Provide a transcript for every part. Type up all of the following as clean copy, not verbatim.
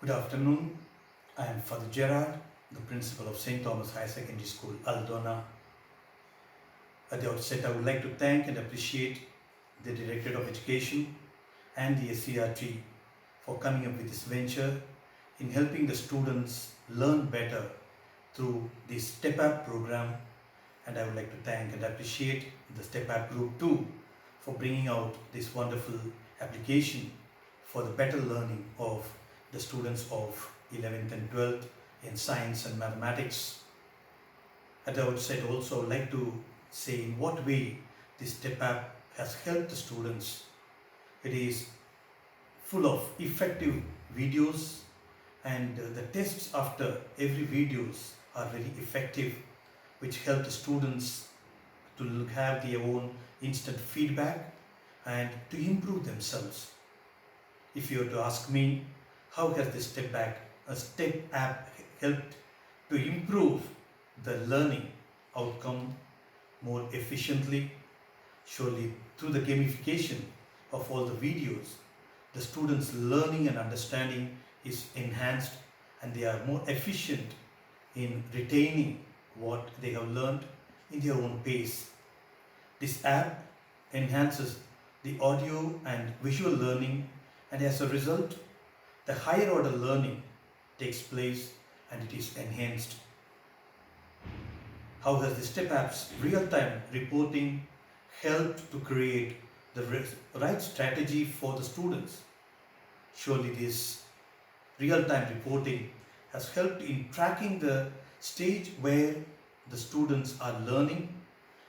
Good afternoon. I am Father Jerard, the principal of St. Thomas Higher Secondary School, Aldona. At the outset, I would like to thank and appreciate the Directorate of Education and the SCRT for coming up with this venture in helping the students learn better through the STEPapp program. And I would like to thank and appreciate the STEPapp group too for bringing out this wonderful application for the better learning of the students of 11th and 12th in science and mathematics. At the outset also, I would like to say in what way this STEPapp has helped the students. It is full of effective videos, and the tests after every videos are very effective, which help the students to have their own instant feedback and to improve themselves. If you were to ask me, how has this STEPapp helped to improve the learning outcome more efficiently? Surely through the gamification of all the videos, the students' learning and understanding is enhanced and they are more efficient in retaining what they have learned in their own pace. This app enhances the audio and visual learning, and as a result, the higher order learning takes place and it is enhanced. How has the STEPapp's real-time reporting helped to create the right strategy for the students? Surely this real-time reporting has helped in tracking the stage where the students are learning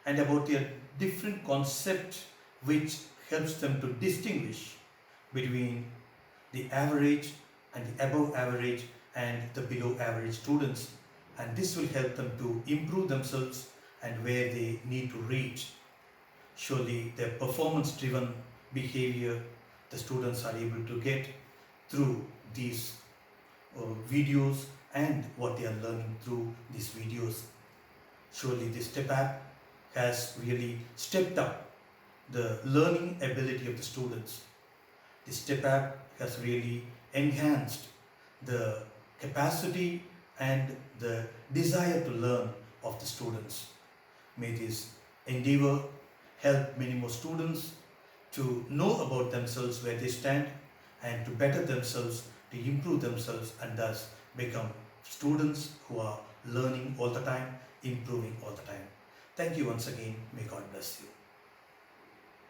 and about their different concepts, which helps them to distinguish between the average and the above average and the below average students, and this will help them to improve themselves and where they need to reach. Surely their performance driven behavior the students are able to get through these videos and what they are learning through these videos. Surely this STEPapp has really stepped up the learning ability of the students. This STEPapp has really enhanced the capacity and the desire to learn of the students. May this endeavor help many more students to know about themselves, where they stand, and to better themselves, to improve themselves, and thus become students who are learning all the time, improving all the time. Thank you once again. May God bless you.